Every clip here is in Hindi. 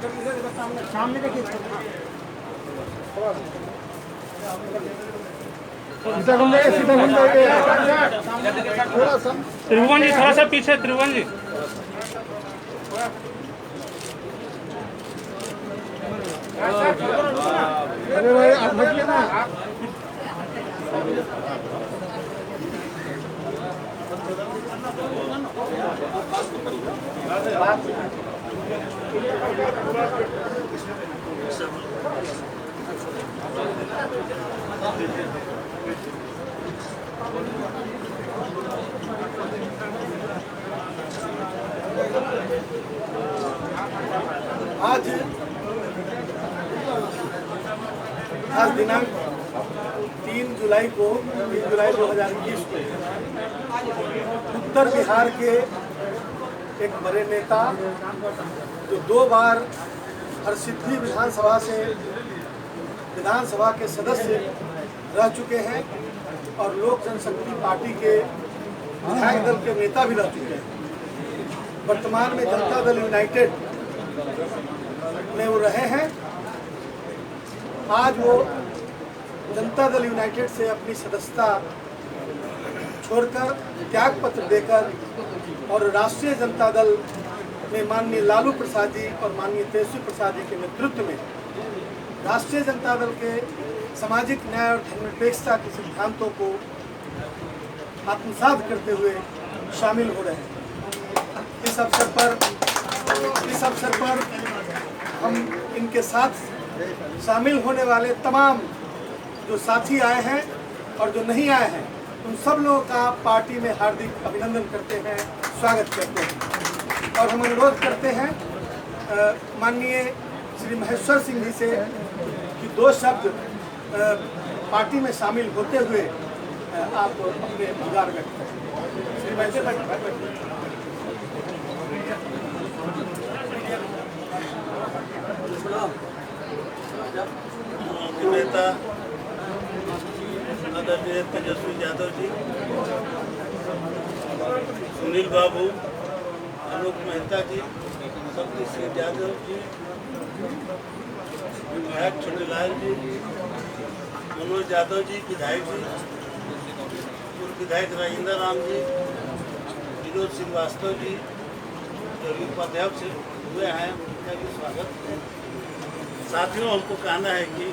सामने देखिए। त्रिभुवन जी थोड़ा सा पीछे, त्रिभुवन जी। अरे भाई आप मत ना। आज दिनांक 3 जुलाई 2021 को उत्तर बिहार के एक बड़े नेता जो 2 बार हरसिद्धि विधानसभा से विधानसभा के सदस्य रह चुके हैं और लोक जनशक्ति पार्टी के विधायक दल के नेता भी रह चुके हैं। वर्तमान में जनता दल यूनाइटेड में वो रहे हैं। आज वो जनता दल यूनाइटेड से अपनी सदस्यता छोड़कर त्याग पत्र देकर और राष्ट्रीय जनता दल में माननीय लालू प्रसाद जी और माननीय तेजस्वी प्रसाद जी के नेतृत्व में राष्ट्रीय जनता दल के सामाजिक न्याय और धर्मनिरपेक्षता के सिद्धांतों को आत्मसात करते हुए शामिल हो रहे हैं। इस अवसर पर हम इनके साथ शामिल होने वाले तमाम जो साथी आए हैं और जो नहीं आए हैं उन सब लोगों का पार्टी में हार्दिक अभिनंदन करते हैं, स्वागत करते हैं। और हम अनुरोध करते हैं माननीय श्री महेश्वर सिंह जी से कि 2 शब्द पार्टी में शामिल होते हुए आप अपने विचार व्यक्त करें। श्री महेश्वर नेता आदरणीय तेजस्वी यादव जी, सुनील बाबू, आलोक मेहता जी, शक्ति सिंह यादव जी, विधायक छोटेलाल जी, मनोज यादव जी विधायक जी, पूर्व विधायक राजेंद्र राम जी, विनोद श्रीवास्तव जी जो उपाध्यक्ष हुए हैं, उनका भी स्वागत। साथियों, हमको कहना है कि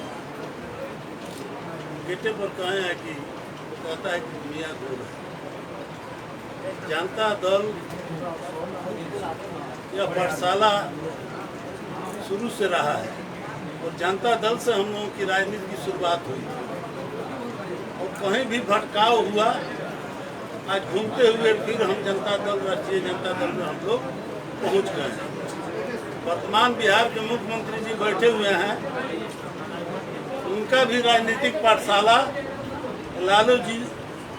गेटे पर कहे हैं कि वो कहता है कि दुनिया दूर है। जनता दल यह पाठशाला शुरू से रहा है और जनता दल से हम लोगों की राजनीति की शुरुआत हुई और कहीं भी भटकाव हुआ, आज घूमते हुए फिर हम जनता दल, राष्ट्रीय जनता दल में हम लोग पहुंच गए हैं। वर्तमान बिहार के मुख्यमंत्री जी बैठे हुए हैं, उनका भी राजनीतिक पाठशाला लालू जी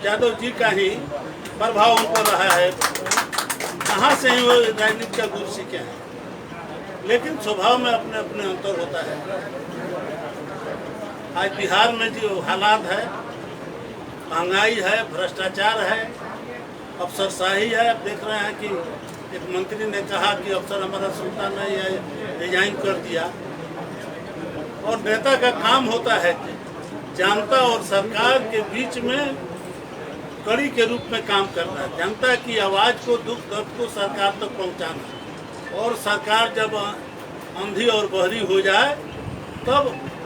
यादव जी का ही प्रभाव उन पर रहा है। कहाँ से ही वो राजनीति का गुरु सीखे हैं, लेकिन स्वभाव में अपने अपने अंतर होता है। आज बिहार में जो हालात है, महंगाई है, भ्रष्टाचार है, अफसरशाही है। आप देख रहे हैं कि एक मंत्री ने कहा कि अफसर हमारा सुल्तान ने यह रिजाइन कर दिया। और नेता का काम होता है कि जनता और सरकार के बीच में कड़ी के रूप में काम करना है, जनता की आवाज़ को, दुख दर्द को सरकार तक पहुंचाना। और सरकार जब अंधी और बहरी हो जाए तब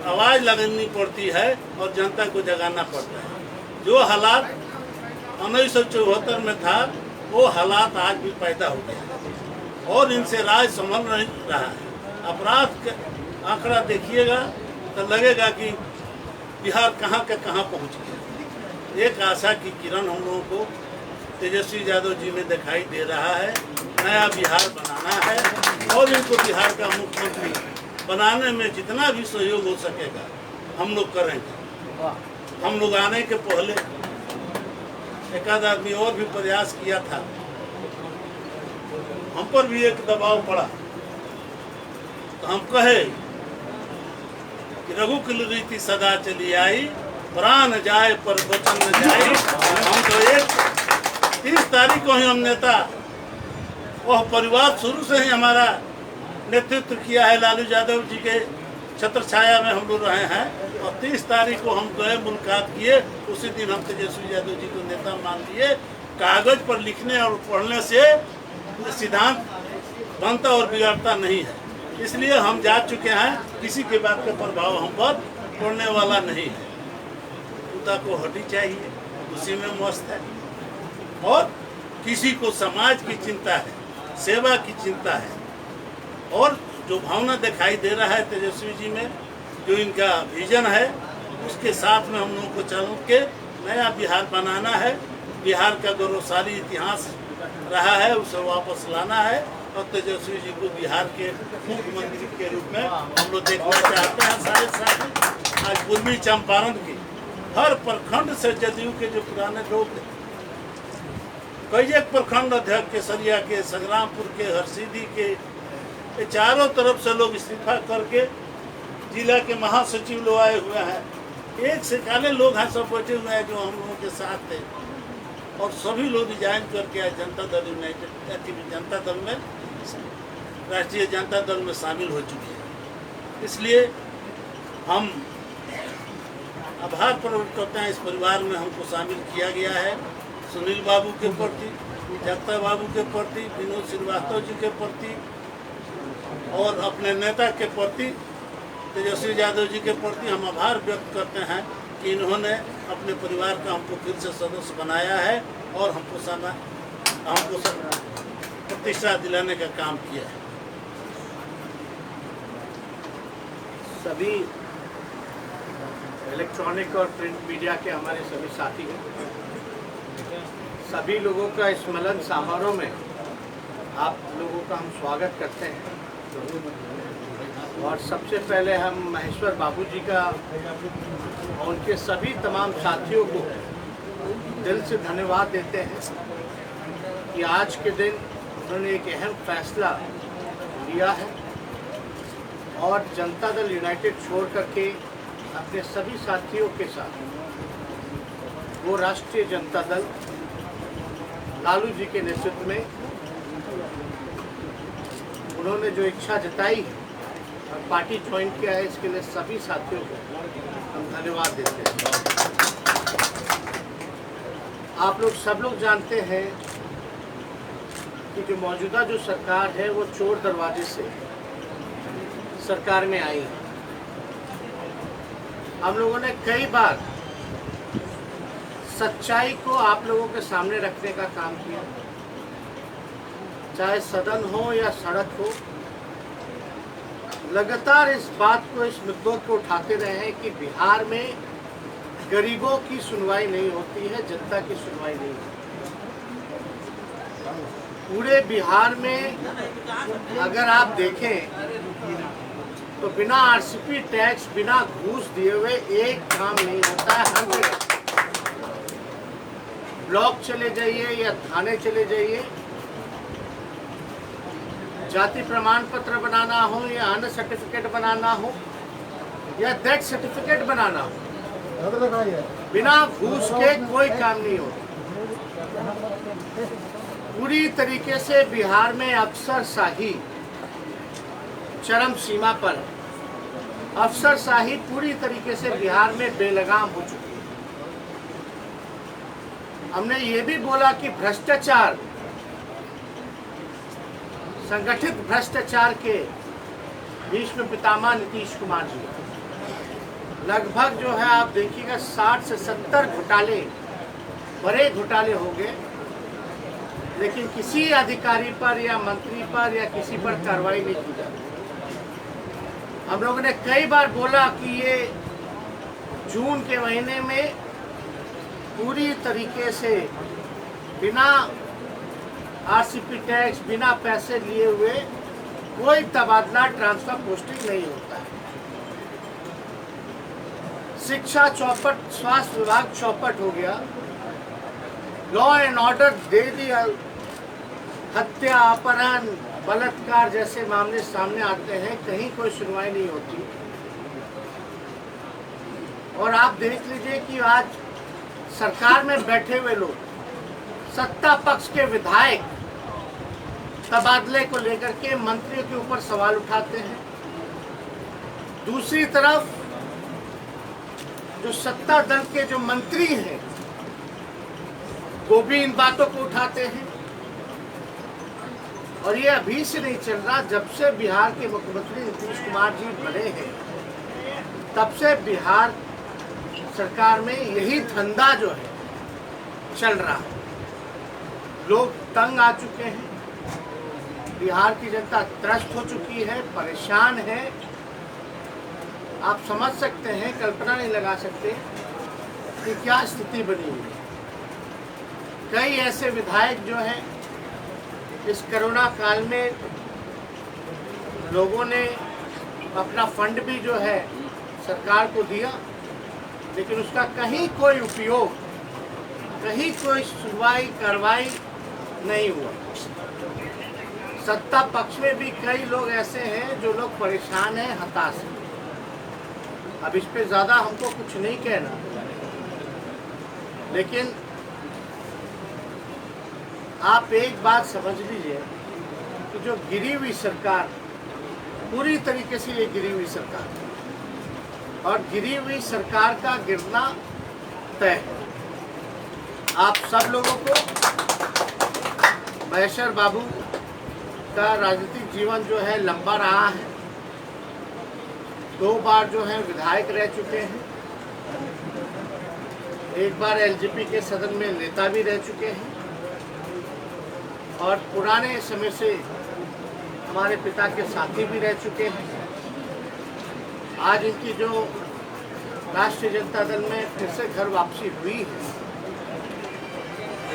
आवाज़ लगानी पड़ती है और जनता को जगाना पड़ता है। जो हालात 1974 में था वो हालात आज भी पैदा हो गए और इनसे राज संभल नहीं रहा है। अपराध का आंकड़ा देखिएगा तो लगेगा कि बिहार कहाँ का कहाँ पहुँच गया। एक आशा की किरण हम लोगों को तेजस्वी यादव जी में दिखाई दे रहा है। नया बिहार बनाना है और इनको बिहार का मुख्यमंत्री बनाने में जितना भी सहयोग हो सकेगा हम लोग करेंगे। हम लोग आने के पहले एक आध आदमी और भी प्रयास किया था, हम पर भी एक दबाव पड़ा तो हम कहे कि रघुकुल रीति सदा चली आई, प्राण जाए पर वचन न जाए। हम तो 30 तारीख को ही हम नेता, वह परिवार शुरू से ही हमारा नेतृत्व किया है लालू यादव जी के छत्र छाया में हम लोग रहे हैं। और 30 तारीख को हम गए, मुलाकात किए, उसी दिन हम तेजस्वी यादव जी को नेता मान लिए। कागज पर लिखने और पढ़ने से सिद्धांत बनता और बिगड़ता नहीं है, इसलिए हम जा चुके हैं। किसी के बात का प्रभाव हम पर पड़ने वाला नहीं है। कुत्ता को हड्डी चाहिए, उसी में मस्त है। और किसी को समाज की चिंता है, सेवा की चिंता है, और जो भावना दिखाई दे रहा है तेजस्वी जी में, जो इनका विजन है, उसके साथ में हम लोगों को चल के नया बिहार बनाना है। बिहार का गौरवशाली इतिहास रहा है, उसे वापस लाना है। और तेजस्वी जी को बिहार के मुख्यमंत्री के रूप में हम लोग देखना चाहते हैं। सारे साथी, आज पूर्वी चंपारण के हर प्रखंड से जदयू के जो पुराने लोग थे, कई एक प्रखंड अध्यक्ष केसरिया के, संग्रामपुर के, हरसिद्धि के, ये चारों तरफ से लोग इस्तीफा करके जिला के महासचिव लोग आए हुए हैं। एक से काले लोग हैं, सब बैठे हुए हैं जो हम लोगों के साथ थे। और सभी लोग रिजाइन करके आज जनता दल यूनाइटेड, जनता दल में, राष्ट्रीय जनता दल में शामिल हो चुके हैं। इसलिए हम आभार प्रकट करते हैं, इस परिवार में हमको शामिल किया गया है। सुनील बाबू के प्रति, जगता बाबू के प्रति, विनोद श्रीवास्तव जी के प्रति, और अपने नेता के प्रति तेजस्वी यादव जी के प्रति हम आभार व्यक्त करते हैं कि इन्होंने अपने परिवार का हमको फिर से सदस्य बनाया है और हमको प्रतिष्ठा दिलाने का काम किया है। सभी इलेक्ट्रॉनिक और प्रिंट मीडिया के हमारे सभी साथी हैं, सभी लोगों का इस मिलन समारोह में आप लोगों का हम स्वागत करते हैं। और सबसे पहले हम महेश्वर बाबू जी का और उनके सभी तमाम साथियों को दिल से धन्यवाद देते हैं कि आज के दिन उन्होंने एक अहम फैसला लिया है और जनता दल यूनाइटेड छोड़ करके अपने सभी साथियों के साथ वो राष्ट्रीय जनता दल लालू जी के नेतृत्व में उन्होंने जो इच्छा जताई है और पार्टी ज्वाइन किया है, इसके लिए सभी साथियों को हम धन्यवाद देते हैं। आप लोग सब लोग जानते हैं कि जो मौजूदा जो सरकार है वो चोर दरवाजे से सरकार में आई है। हम लोगों ने कई बार सच्चाई को आप लोगों के सामने रखने का काम किया, चाहे सदन हो या सड़क हो। लगातार इस बात को, इस मुद्दों को उठाते रहे हैं कि बिहार में गरीबों की सुनवाई नहीं होती है, जनता की सुनवाई नहीं होती। पूरे बिहार में अगर आप देखें तो बिना आरसीपी टैक्स, बिना घूस दिए हुए एक काम नहीं होता है। हर जगह ब्लॉक चले जाइए या थाने चले जाइए, जाति प्रमाण पत्र बनाना हो या अन्य सर्टिफिकेट बनाना हो या डेथ सर्टिफिकेट बनाना हो, बिना घूस के कोई काम नहीं होता। पूरी तरीके से बिहार में अफसरशाही चरम सीमा पर है। अफसरशाही पूरी तरीके से बिहार में बेलगाम हो चुकी है। हमने ये भी बोला कि भ्रष्टाचार, संगठित भ्रष्टाचार के भीष्म पितामह नीतीश कुमार जी, लगभग जो है आप देखिएगा 60 से 70 घोटाले, बड़े घोटाले हो गए, लेकिन किसी अधिकारी पर या मंत्री पर या किसी पर कार्रवाई नहीं की जाती। हम लोगों ने कई बार बोला कि ये जून के महीने में पूरी तरीके से बिना आरसीपी टैक्स, बिना पैसे लिए हुए कोई तबादला, ट्रांसफर, पोस्टिंग नहीं होता है। शिक्षा चौपट, स्वास्थ्य विभाग चौपट हो गया, लॉ एंड ऑर्डर दे दिया, हत्या, अपहरण, बलात्कार जैसे मामले सामने आते हैं, कहीं कोई सुनवाई नहीं होती। और आप देख लीजिए कि आज सरकार में बैठे हुए लोग, सत्ता पक्ष के विधायक तबादले को लेकर के मंत्रियों के ऊपर सवाल उठाते हैं। दूसरी तरफ जो सत्ता दल के जो मंत्री हैं वो भी इन बातों को उठाते हैं। और ये अभी से नहीं चल रहा, जब से बिहार के मुख्यमंत्री नीतीश कुमार जी बने हैं तब से बिहार सरकार में यही धंधा जो है चल रहा है। लोग तंग आ चुके हैं, बिहार की जनता त्रस्त हो चुकी है, परेशान है। आप समझ सकते हैं, कल्पना नहीं लगा सकते कि क्या स्थिति बनी हुई है। कई ऐसे विधायक जो हैं इस कोरोना काल में लोगों ने अपना फंड भी जो है सरकार को दिया, लेकिन उसका कहीं कोई उपयोग, कहीं कोई सुनवाई कार्रवाई नहीं हुआ। सत्ता पक्ष में भी कई लोग ऐसे हैं जो लोग परेशान हैं, हताश हैं। अब इस पे ज़्यादा हमको कुछ नहीं कहना, लेकिन आप एक बात समझ लीजिए कि जो गिरी हुई सरकार, पूरी तरीके से ये गिरी हुई सरकार, और गिरी हुई सरकार का गिरना तय है। आप सब लोगों को महेश्वर बाबू का राजनीतिक जीवन जो है लंबा रहा है। 2 बार जो है विधायक रह चुके हैं, एक बार एलजेपी के सदन में नेता भी रह चुके हैं, और पुराने समय से हमारे पिता के साथी भी रह चुके हैं। आज इनकी जो राष्ट्रीय जनता दल में फिर से घर वापसी हुई है,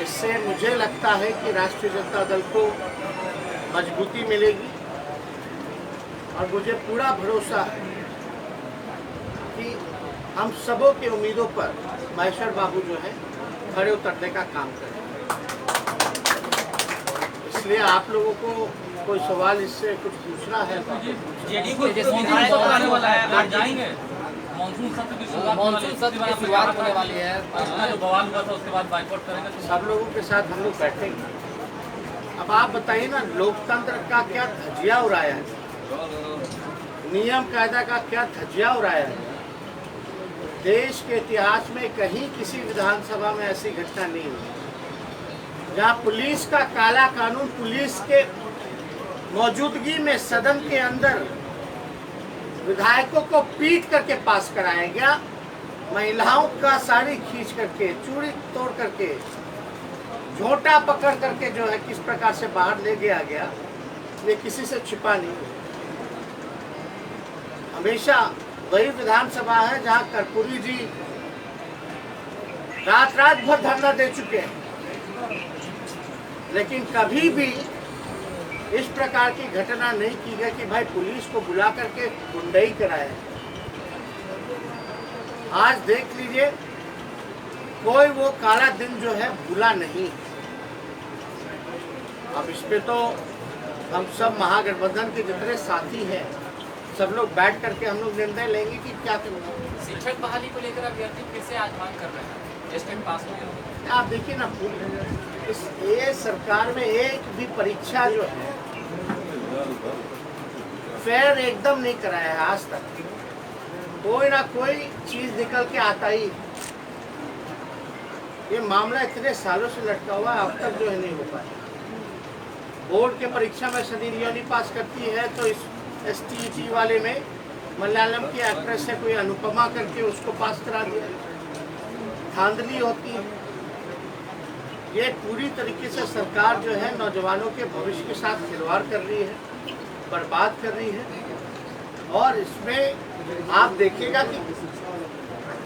इससे मुझे लगता है कि राष्ट्रीय जनता दल को मजबूती मिलेगी। और मुझे पूरा भरोसा है कि हम सबों के उम्मीदों पर महेश्वर बाबू जो है खड़े उतरने का काम करें। इसलिए आप लोगों को कोई सवाल इससे कुछ पूछना है तो जेडीयू को विधायक आने वाला है, आप जाएंगे? मॉनसून सत्र की शुरुआत होने वाली है, जो बवाल हुआ था उसके बाद बाइकआउट करेंगे तो सब लोगों के साथ हम लोग बैठेंगे। अब आप बताइए ना, लोकतंत्र का क्या धज्जिया उड़ाया है, नियम कायदा का क्या धज्जिया उड़ाया है। देश के इतिहास में कहीं किसी विधानसभा में ऐसी घटना नहीं हुई जहाँ पुलिस का काला कानून, पुलिस के मौजूदगी में सदन के अंदर विधायकों को पीट करके पास कराया गया, महिलाओं का साड़ी खींच करके, चूड़ी तोड़ करके, झोंटा पकड़ करके जो है किस प्रकार से बाहर ले गया गया, ये किसी से छिपा नहीं। हमेशा वही विधानसभा है जहां कर्पूरी जी रात रात भर धरना दे चुके हैं, लेकिन कभी भी इस प्रकार की घटना नहीं की गई कि भाई पुलिस को बुला करके गुंडाई कराया। आज देख लीजिए, कोई वो काला दिन जो है भूला नहीं। अब इस पे तो हम सब महागठबंधन के जितने साथी हैं सब लोग बैठ करके हम लोग निर्णय लेंगे कि क्या करना। शिक्षक बहाली को लेकर अभ्यर्थी फिर से आज मांग कर रहे हैं, टेस्ट पास नहीं। आप देखिए ना, ये सरकार में एक भी परीक्षा जो है फेयर एकदम नहीं कराया है आज तक। कोई ना कोई चीज निकल के आता ही। ये मामला इतने सालों से लटका हुआ है, अब तक जो है नहीं हो पाया। बोर्ड के परीक्षा में सदी रियोनी पास करती है तो इस STET वाले में मलयालम की एक्ट्रेस है कोई अनुपमा करके उसको पास करा दिया। धांधली होती है। ये पूरी तरीके से सरकार जो है नौजवानों के भविष्य के साथ खिलवाड़ कर रही है, बर्बाद कर रही है। और इसमें आप देखिएगा कि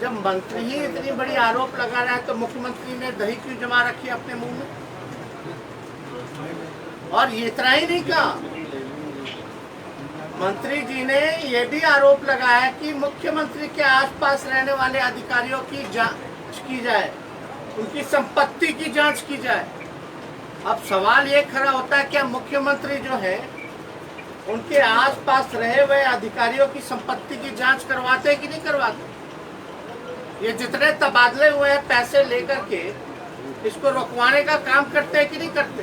जब मंत्री ही इतनी बड़ी आरोप लगा रहा है तो मुख्यमंत्री ने दही क्यों जमा रखी अपने मुंह में। और ये इतना ही नहीं कहा, मंत्री जी ने ये भी आरोप लगाया कि मुख्यमंत्री के आसपास रहने वाले अधिकारियों की जांच की जाए, उनकी संपत्ति की जांच की जाए। अब सवाल ये खड़ा होता है, क्या मुख्यमंत्री जो है उनके आसपास रहे हुए अधिकारियों की संपत्ति की जांच करवाते हैं कि नहीं करवाते। ये जितने तबादले हुए हैं पैसे लेकर के इसको रुकवाने का काम करते हैं कि नहीं करते।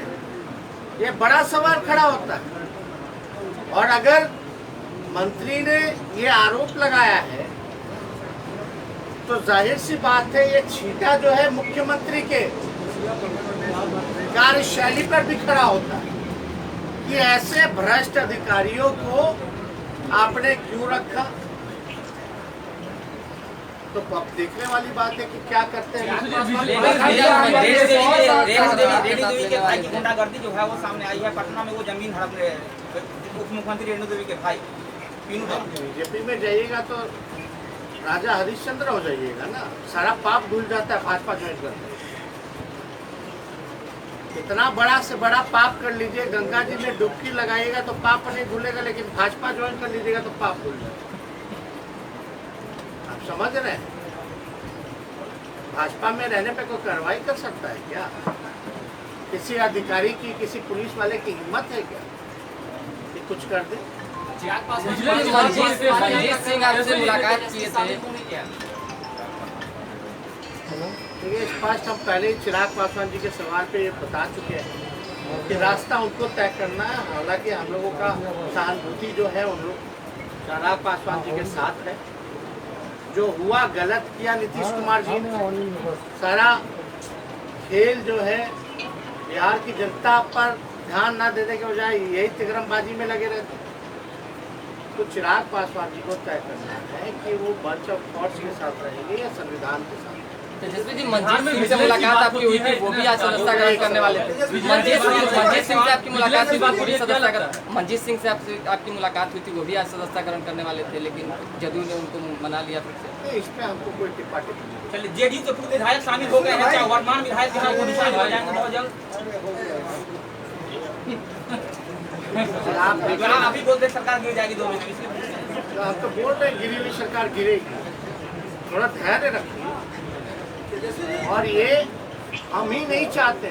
ये बड़ा सवाल खड़ा होता है। और अगर मंत्री ने ये आरोप लगाया है तो जाहिर सी बात है ये छींटा जो है मुख्यमंत्री के कार्यशैली पर भी खड़ा होता है कि ऐसे भ्रष्ट अधिकारियों को आपने क्यों रखा। तो अब देखने वाली बात है कि क्या करते हैं। रेणु देवी के भाई की गुंडागर्दी जो है वो सामने आई है। पटना में वो जमीन हड़प रहे हैं उप मुख्यमंत्री रेणु देवी के भाई पीनू का। बीजेपी में जाइएगा तो राजा हरिश्चंद्र हो जाइएगा ना, सारा पाप धुल जाता है भाजपा ज्वाइन करते। इतना बड़ा से बड़ा पाप कर लीजिए, गंगा जी में डुबकी लगाइएगा तो पाप नहीं धुलेगा, लेकिन भाजपा ज्वाइन कर लीजिएगा तो पाप धुल जाएगा। आप समझ रहे हैं? भाजपा में रहने पे कोई कार्रवाई कर सकता है क्या? किसी अधिकारी की, किसी पुलिस वाले की हिम्मत है क्या कि कुछ कर दे? मंजीत सिंह आपसे मुलाकात किए थे। ये स्पष्ट हम पहले ही चिराग पासवान जी के सवाल पे ये बता चुके हैं कि रास्ता उनको तय करना है। हालांकि हम लोगों का सहानुभूति जो है उन लोग चिराग पासवान जी के साथ है। जो हुआ गलत किया नीतीश कुमार जी ने, सारा खेल जो है बिहार की जनता पर ध्यान न देने के बजाय यही तिगरमबाजी में लगे रहते। तो चिराग पासवान जी को तय करना है कि वो बंच ऑफ थॉट्स के साथ रहेंगे या संविधान के साथ। तेजस्वी जी, मंजीत सिंह से मुलाकात आपकी हुई थी, वो भी आज सदस्यता ग्रहण करने वाले थे। मंजीत सिंह से आपकी मुलाकात हुई, मंजीत सिंह से आपकी मुलाकात हुई थी, वो भी आज सदस्यता ग्रहण करने वाले थे, लेकिन जदयू ने उनको मना लिया फिर से। इस पे हमको कोई टिप्पणी नहीं। चलिए, जेडीयू के पूर्व विधायक शामिल हो गए हैं, चाहे वर्तमान विधायक जो है वो भी शामिल हो जाएंगे बहुत जल्द। आप अभी बोलते सरकार गिर जाएगी 2 महीने में। हम तो बोल रहे हैं गिरी हुई सरकार गिरेगी, थोड़ा धैर्य रखिए। और ये हम ही नहीं चाहते।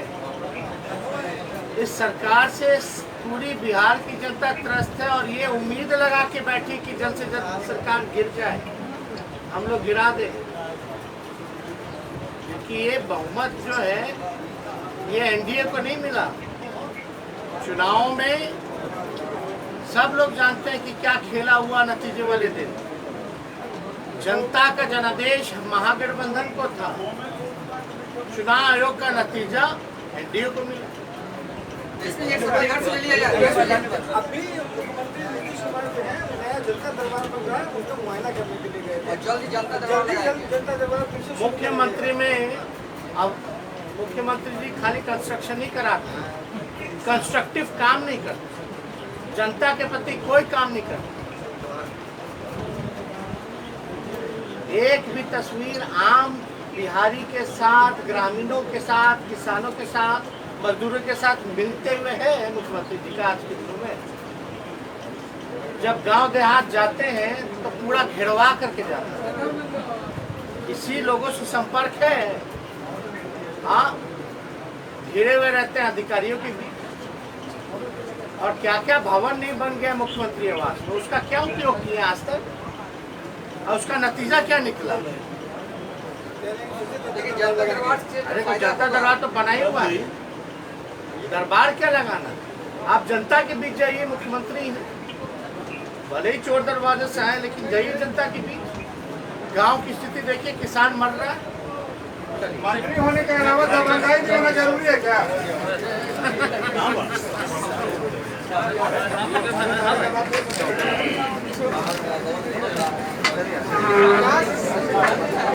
इस सरकार से पूरी बिहार की जनता त्रस्त है और ये उम्मीद लगा के बैठी कि जल्द से जल्द सरकार गिर जाए, हम लोग गिरा दें। क्योंकि ये बहुमत जो है ये एनडीए को नहीं मिला। चुनाव में सब लोग जानते हैं कि क्या खेला हुआ नतीजे वाले दिन। जनता का जनादेश महागठबंधन को था, चुनाव आयोग का नतीजा एनडीए को मिला। अभी मुख्यमंत्री नीतीश कुमार जो है नया जनता दरबार बन रहा है, उसका मुआयना करने के लिए गए थे। जल्दी जनता दरबार मुख्यमंत्री में अब मुख्यमंत्री जी खाली कंस्ट्रक्शन ही कराते हैं, कंस्ट्रक्टिव काम नहीं करते, जनता के प्रति कोई काम नहीं करते। एक भी तस्वीर आम बिहारी के साथ, ग्रामीणों के साथ, किसानों के साथ, मजदूरों के साथ मिलते हुए है मुख्यमंत्री जी का आज के दिनों में। जब गांव देहात जाते हैं तो पूरा घेरवा करके जाते हैं। इसी लोगों से संपर्क है। हाँ, घिरे हुए रहते हैं अधिकारियों के बीच। और क्या क्या भवन नहीं बन गया मुख्यमंत्री आवास में, उसका क्या उपयोग किया आज तक और उसका नतीजा क्या निकला? अरे तो जनता दरबार तो बना ही हुआ है, दरबार क्या लगाना? आप जनता के बीच जाइए, मुख्यमंत्री हैं, भले ही चोर दरवाजे से आए, लेकिन जाइए जनता के बीच। गांव की स्थिति देखिए, किसान मर रहा है। मंत्री होने के अलावा दबंगाई भी होना जरूरी है क्या?